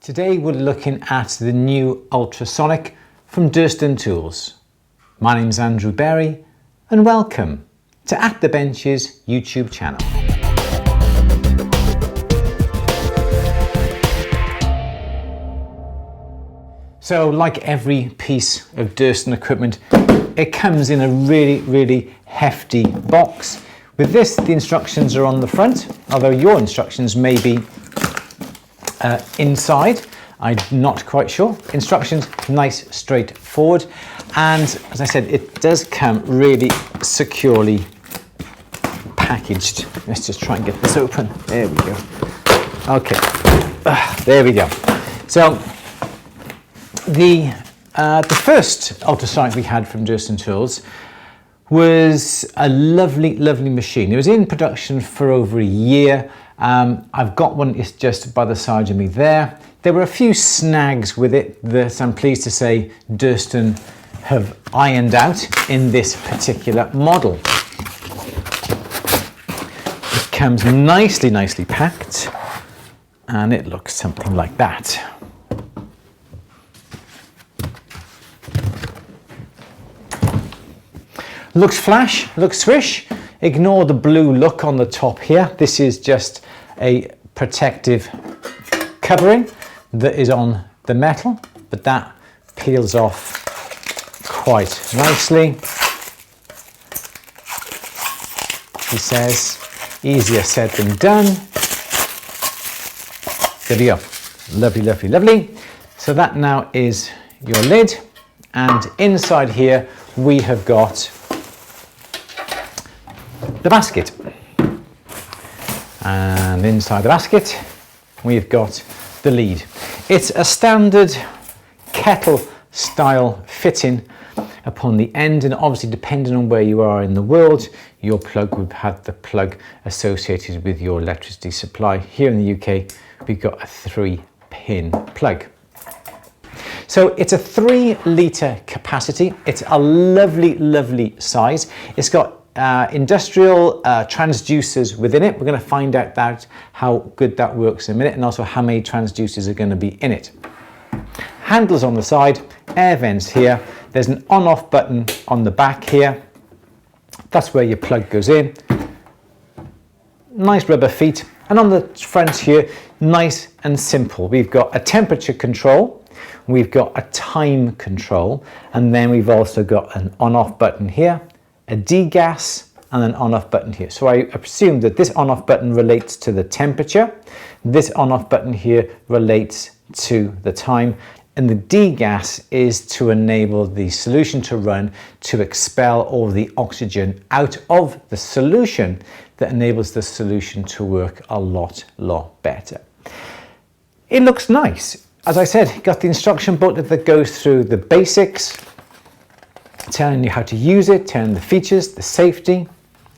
Today we're looking at the new Ultrasonic from Durston Tools. My name's Andrew Berry and welcome to At the Bench's YouTube channel. So like every piece of Durston equipment, it comes in a really hefty box. With this, the instructions are on the front, although your instructions may be inside. I'm not quite sure. Instructions, nice, straightforward. And as I said, it does come really securely packaged. Let's just try and get this open. There we go. Okay, there we go. So the first ultrasonic we had from Durston Tools was a lovely machine. It was in production for over a year. I've got one, it's just by the side of me there. There were a few snags with it that I'm pleased to say Durston have ironed out in this particular model. It comes nicely packed and it looks something like that. Looks flash, looks swish. Ignore the blue look on the top here. This is just a protective covering that is on the metal, but that peels off quite nicely. He says, easier said than done. There we go. Lovely. So that now is your lid, and inside here we have got the basket, and inside the basket we've got the lead. It's a standard kettle style fitting upon the end, and obviously depending on where you are in the world, your plug would have the plug associated with your electricity supply. Here in the UK we've got a 3-pin plug. So it's a 3-litre capacity. It's a lovely size. It's got industrial transducers within it. We're going to find out how good that works in a minute, and also how many transducers are going to be in it. Handles on the side, air vents here. There's an on-off button on the back here. That's where your plug goes in. Nice rubber feet, and on the front here, nice and simple. We've got a temperature control, we've got a time control, and then we've also got an on-off button here, a degas, and an on-off button here. So I presume that this on-off button relates to the temperature, this on-off button here relates to the time, and the degas is to enable the solution to run, to expel all the oxygen out of the solution, that enables the solution to work a lot better. It looks nice. As I said, got the instruction booklet that goes through the basics, telling you how to use it, telling the features, the safety,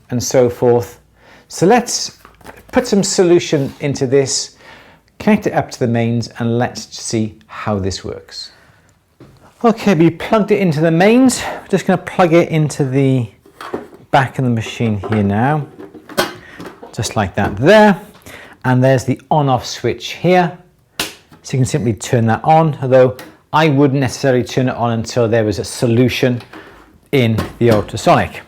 and so forth. So let's put some solution into this, connect it up to the mains, and let's see how this works. Okay, we plugged it into the mains. We're just going to plug it into the back of the machine here now, just like that there. And there's the on-off switch here. So you can simply turn that on, although I wouldn't necessarily turn it on until there was a solution in the ultrasonic.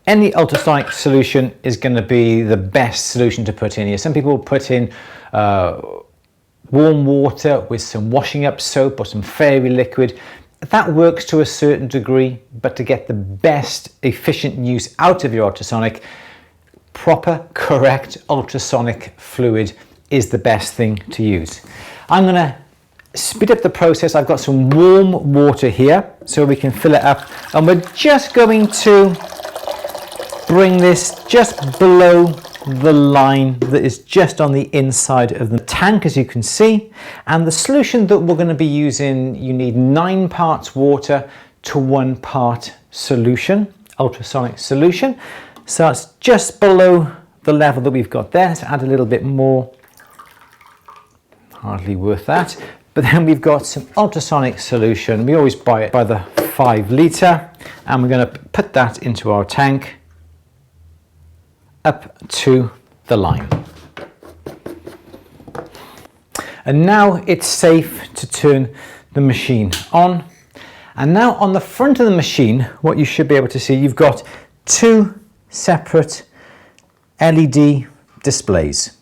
Any ultrasonic solution is going to be the best solution to put in here. Some people put in warm water with some washing up soap or some fairy liquid. That works to a certain degree, but to get the best efficient use out of your ultrasonic, proper, correct ultrasonic fluid is the best thing to use. I'm going to speed up the process. I've got some warm water here so we can fill it up, and we're just going to bring this just below the line that is just on the inside of the tank, as you can see. And the solution that we're going to be using, you need 9 parts water to 1 part solution, ultrasonic solution. So it's just below the level that we've got there. Let's add a little bit more. Hardly worth that. But then we've got some ultrasonic solution. We always buy it by the 5-litre, and we're going to put that into our tank up to the line. And now it's safe to turn the machine on. And now on the front of the machine, what you should be able to see, you've got two separate LED displays.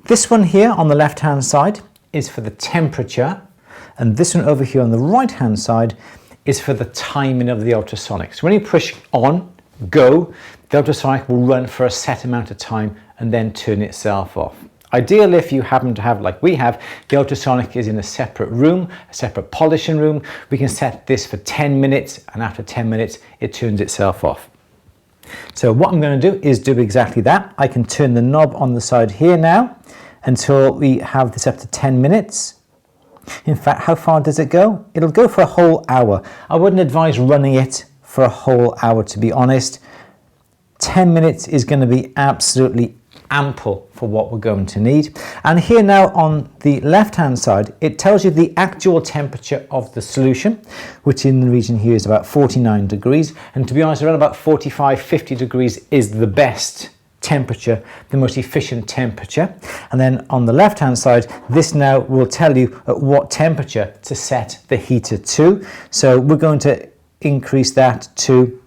This one here on the left hand side is for the temperature, and this one over here on the right hand side is for the timing of the ultrasonic. So when you push on, go, the ultrasonic will run for a set amount of time and then turn itself off. Ideal if you happen to have, like we have, the ultrasonic is in a separate room, a separate polishing room. We can set this for 10 minutes, and after 10 minutes it turns itself off. So what I'm going to do is do exactly that. I can turn the knob on the side here now until we have this up to 10 minutes. In fact, how far does it go? It'll go for a whole hour. I wouldn't advise running it for a whole hour, to be honest. 10 minutes is going to be absolutely ample for what we're going to need. And here now on the left hand side, it tells you the actual temperature of the solution, which in the region here is about 49 degrees. And to be honest, around about 45-50 degrees is the best temperature, the most efficient temperature. And then on the left hand side, this now will tell you at what temperature to set the heater to. So we're going to increase that to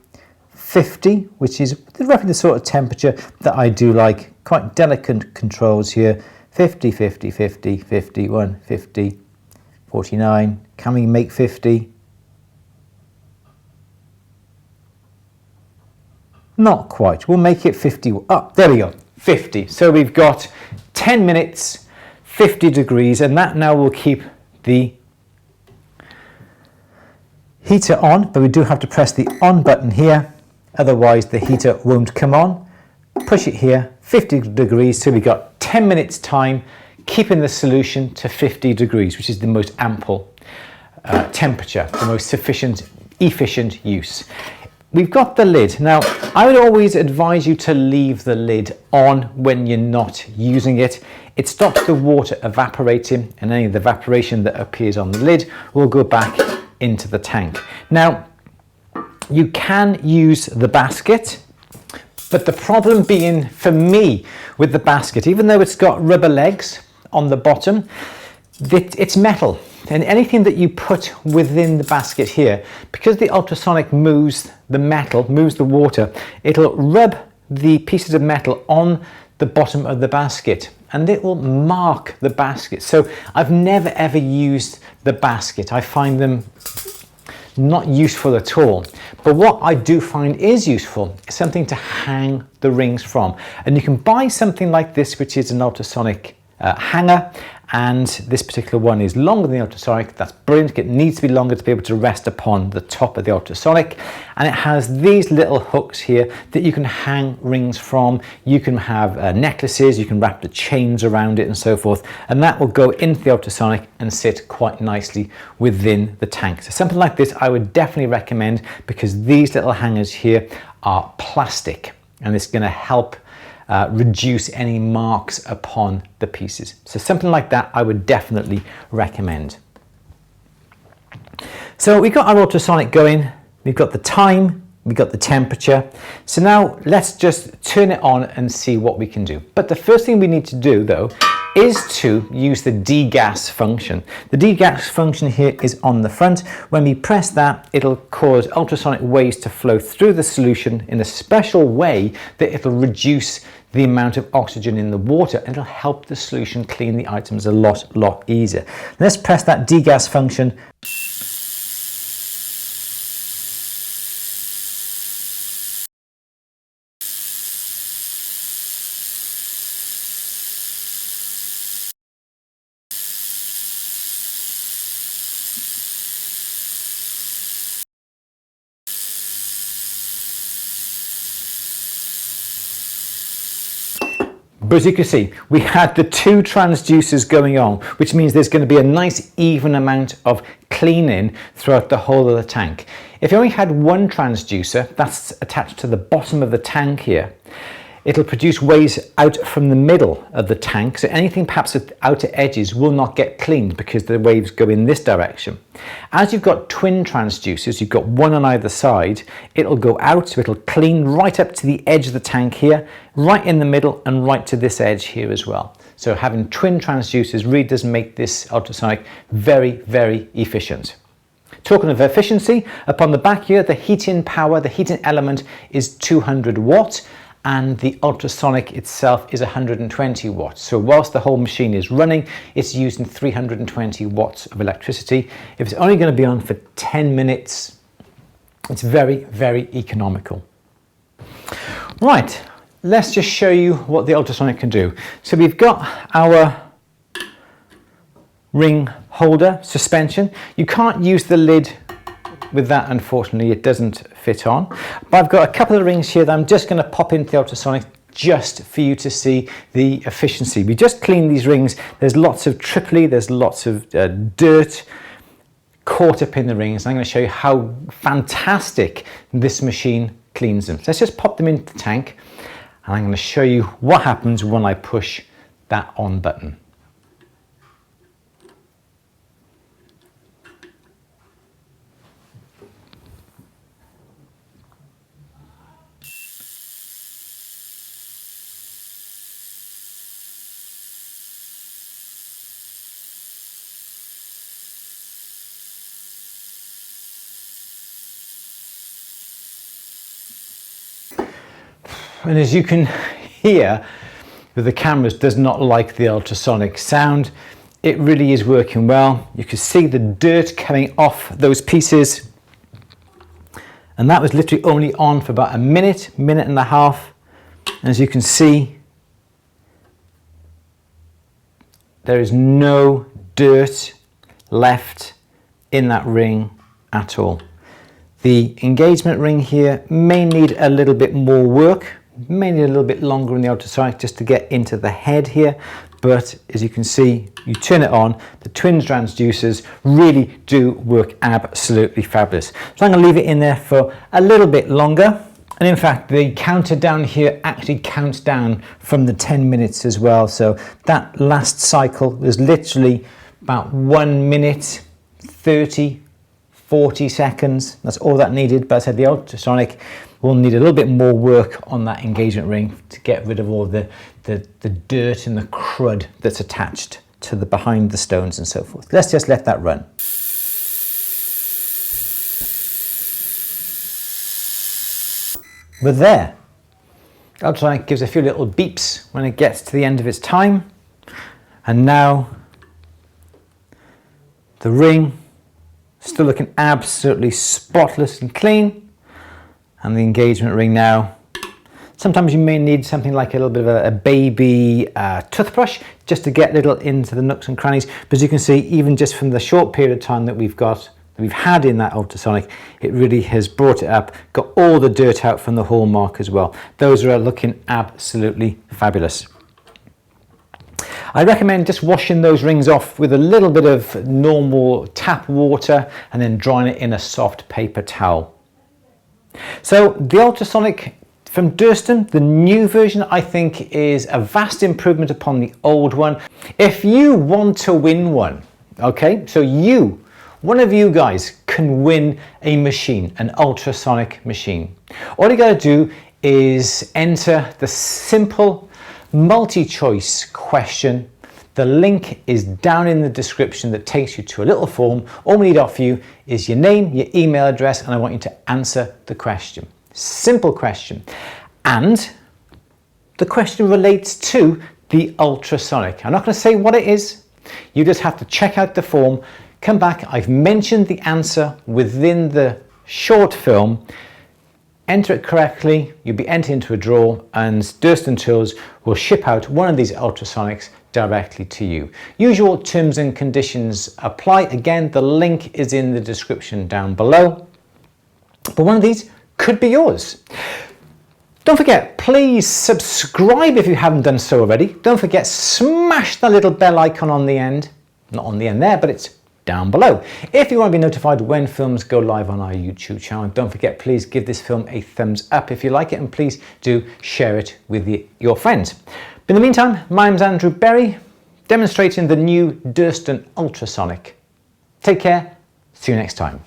50, which is roughly the sort of temperature that I do like. Quite delicate controls here. 50, 50, 50, 51, 50, 49. Can we make 50? Not quite. We'll make it 50. Oh, there we go. 50. So we've got 10 minutes, 50 degrees, and that now will keep the heater on, but we do have to press the on button here. Otherwise the heater won't come on. Push it here, 50 degrees, so we've got 10 minutes time, keeping the solution to 50 degrees, which is the most ample temperature, the most sufficient, efficient use. We've got the lid. Now, I would always advise you to leave the lid on when you're not using it. It stops the water evaporating, and any of the evaporation that appears on the lid will go back into the tank. Now, you can use the basket, but the problem being for me with the basket, even though it's got rubber legs on the bottom, it's metal. And anything that you put within the basket here, because the ultrasonic moves the metal, moves the water, it'll rub the pieces of metal on the bottom of the basket and it will mark the basket. So I've never ever used the basket. I find them not useful at all. But what I do find is useful is something to hang the rings from. And you can buy something like this, which is an ultrasonic hanger, and this particular one is longer than the ultrasonic. That's brilliant. It needs to be longer to be able to rest upon the top of the ultrasonic, and it has these little hooks here that you can hang rings from. You can have necklaces, you can wrap the chains around it and so forth, and that will go into the ultrasonic and sit quite nicely within the tank. So something like this I would definitely recommend, because these little hangers here are plastic and it's going to help reduce any marks upon the pieces. So something like that I would definitely recommend. So we've got our ultrasonic going, we've got the time, we've got the temperature. So now let's just turn it on and see what we can do. But the first thing we need to do though is to use the degas function. The degas function here is on the front. When we press that, it'll cause ultrasonic waves to flow through the solution in a special way that it'll reduce the amount of oxygen in the water, and it'll help the solution clean the items a lot easier. Let's press that degas function. But as you can see, we had the two transducers going on, which means there's going to be a nice even amount of cleaning throughout the whole of the tank. If you only had one transducer that's attached to the bottom of the tank here, It'll produce waves out from the middle of the tank, so anything perhaps at the outer edges will not get cleaned because the waves go in this direction. As you've got twin transducers, you've got one on either side, it'll go out, so it'll clean right up to the edge of the tank here, right in the middle, and right to this edge here as well. So having twin transducers really does make this ultrasonic very, very efficient. Talking of efficiency, upon the back here, the heating power, the heating element is 200 watts, and the ultrasonic itself is 120 watts. So whilst the whole machine is running, it's using 320 watts of electricity. If it's only going to be on for 10 minutes, it's very, very economical. Right, let's just show you what the ultrasonic can do. So we've got our ring holder suspension. You can't use the lid with that, unfortunately, it doesn't fit on. But I've got a couple of rings here that I'm just going to pop into the ultrasonic just for you to see the efficiency. We just cleaned these rings. There's lots of tripoli, there's lots of dirt caught up in the rings. I'm going to show you how fantastic this machine cleans them. So let's just pop them into the tank, and I'm going to show you what happens when I push that on button. And as you can hear, the cameras does not like the ultrasonic sound. It really is working well. You can see the dirt coming off those pieces. And that was literally only on for about a minute and a half. And as you can see, there is no dirt left in that ring at all. The engagement ring here may need a little bit more work. May need a little bit longer in the ultrasonic just to get into the head here, but as you can see, you turn it on, the twin transducers really do work absolutely fabulous. So I'm going to leave it in there for a little bit longer, and in fact the counter down here actually counts down from the 10 minutes as well. So that last cycle is literally about 1 minute 30-40 seconds. That's all that needed, but I said the ultrasonic will need a little bit more work on that engagement ring to get rid of all the dirt and the crud that's attached to the behind the stones and so forth. Let's just let that run. But there, ultrasonic gives a few little beeps when it gets to the end of its time, and now the ring still looking absolutely spotless and clean. And the engagement ring now. Sometimes you may need something like a little bit of a baby toothbrush just to get little into the nooks and crannies. But as you can see, even just from the short period of time that we've had in that ultrasonic, it really has brought it up, got all the dirt out from the hallmark as well. Those are looking absolutely fabulous. I recommend just washing those rings off with a little bit of normal tap water and then drying it in a soft paper towel. So the ultrasonic from Durston, the new version, I think is a vast improvement upon the old one. If you want to win one, okay, so one of you guys can win a machine, an ultrasonic machine. All you got to do is enter the simple multi-choice question. The link is down in the description that takes you to a little form. All we need off you is your name, your email address, and I want you to answer the question. Simple question. And the question relates to the ultrasonic. I'm not going to say what it is. You just have to check out the form, come back. I've mentioned the answer within the short film. Enter it correctly, you'll be entered into a draw, and Durston Tools will ship out one of these ultrasonics directly to you. Usual terms and conditions apply. Again, the link is in the description down below. But one of these could be yours. Don't forget, please subscribe if you haven't done so already. Don't forget, smash that little bell icon on the end. Not on the end there, but it's down below. If you want to be notified when films go live on our YouTube channel, don't forget, please give this film a thumbs up if you like it, and please do share it with your friends. But in the meantime, my name's Andrew Berry, demonstrating the new Durston Ultrasonic. Take care, see you next time.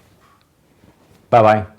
Bye bye.